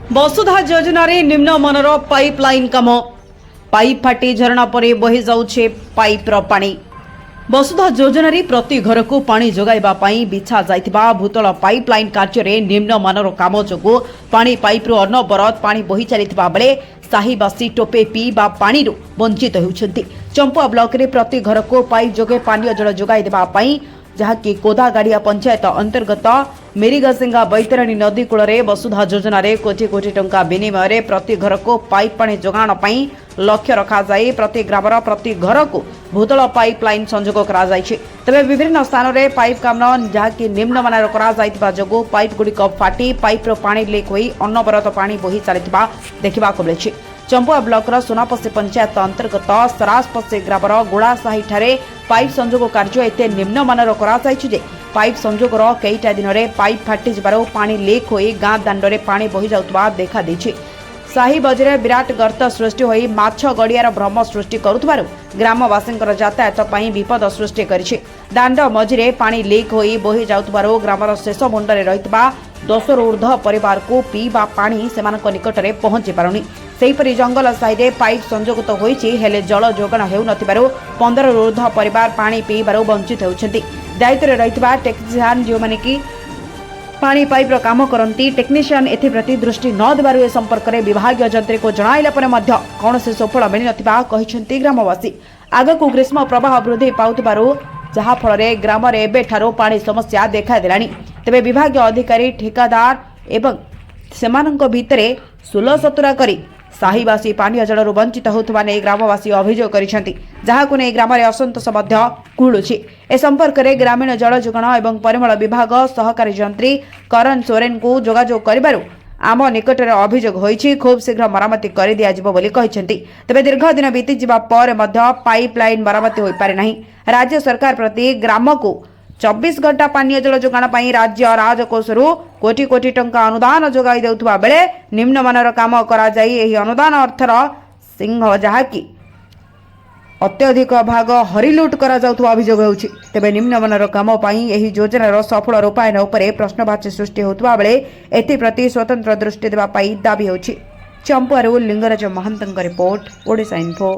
वसुधा योजन निम्न मनर पाइपलाइन काम पाइप फाटी झरणा पर बही जाउछे पाइप पानी। वसुधा योजन प्रति घर को पानी जोगाइबा पई बिछा जाइतिबा भूतल पाइपलाइन कार्य निम्न मानर काम जोगु पानी पाइप अनबरत पानी बही चलिथिबा बेले साहीवासी टोपे पीवा पानी वंचित होउछन्ति। चंपुआ ब्लॉक रे प्रति घर को पाइप जोगे पानी जल जोगाई देबा पई जहाँकि कोदागाड़िया पंचायत अंतर्गत मेरीगसिंगा बैतरणी नदी कूल वसुधा योजन कोटी कोटी टंका विनिमय प्रति घर को पाइप पानी जोगाण पई लक्ष्य रखा जाए प्रति ग्रामर प्रति घर को भूतल पाइप लाइन संजोग करा जायछि। तबे विभिन्न स्थान में पाइप काम जहाँकि निम्न मानर करा जायतिबा जोगु पाइप गुड़िक फाटी पाइप पानी लीक होई अनबरत पानी बही चलिथिबा देखिबाको मिलिछि। चंपुआ ब्लॉक सोनापसी पंचायत अंतर्गत सरासपसी ग्रामर गुड़ासाही ठारे पाइप संजोग कार्य एते निम्न मानर करा जायछि जे पाइप संजोगर कईटा दिन में पाइप फाटी जबार पानी लीक होई गाँ दांडे पानी बही जाउतबा देखा देछि। साही बजरे विराट गर्त सृष्टि होई माछ गड़ियार भ्रम सृष्टि करुथबारु ग्रामवासींकर यातायात पई विपद सृष्टि करिछि। दांड मझिरे पानी लीक होई बही जाउतबारु ग्रामर शेष मुंडरे रहितबा 10 रु ऊर्ध्व परिवार को पीवा पानी सेमानक निकटरे पहुंची पारुनी। सेहीपरि जंगल साइडे पाइप संजोग तो होईछि हेले जल जोगाण हेउ नथिबारु 15 रु ऊर्ध्व परिवार पानी पीबारु वंचित हेउछन्ति। दायित्व रहितबा टेक्निशियन जो माने कि पानी पाइप काम करती टेक्निशियन एप्रति दृष्टि न देबारु ए संपर्क में विभागीय जंत्री को जणाइला पर मध्य कौनसी सफल मिल नथिबा कहिसेंति ग्रामवासी। आगकू ग्रीष्म प्रवाह वृद्धि पाउतबारु जहा फल ग्राम में एबेठारो पानी समस्या देखा देलानी। तेबे विभागीय अधिकारी ठेकादार एवं सेमानंक भितरे सुलसतुरा करी साहीवासी पानी जलरू वंचित होउथबा नै ग्रामवासी अभियोग करिसेंति। जहाकू नै ग्राम में असंतोष मध्य कुळुछि। ए संपर्क में ग्रामीण जल जोगाण एवं परिमल विभाग सहकारी जंत्री करण सोरेन को जोगाजोग करिबारु आम निकटरे अभियोग होईछि। खूब शीघ्र मरामती कर दिया जिवो बोली कहिसेंति। तबे दीर्घ दिन बीती जिबा पर मध्य पाइपलाइन मरामती होई पारे नाही। राज्य सरकार प्रति ग्राम को 24 घंटा पानी जल जोगाण पई राज्य राजकोषरू कोटी कोटी टंका अनुदान जोगाई देउथबा बेले निम्न मानर काम करा जाई एही अनुदान अर्थर सिंह जहाँकि अत्यधिक भाग हरिलुट करा जाउथबा अभियोग होउछि। तेबे निम्न मानर काम पई एही योजनार सफल रूपायन उपरे प्रश्नवाची सृष्टि होउथबा बेले एथि प्रति स्वतंत्र दृष्टि देबा पई दाबी होउछि। चंपुआरू लिंगराज महंतଙ୍କ रिपोर्ट ओडिशा इन्फो।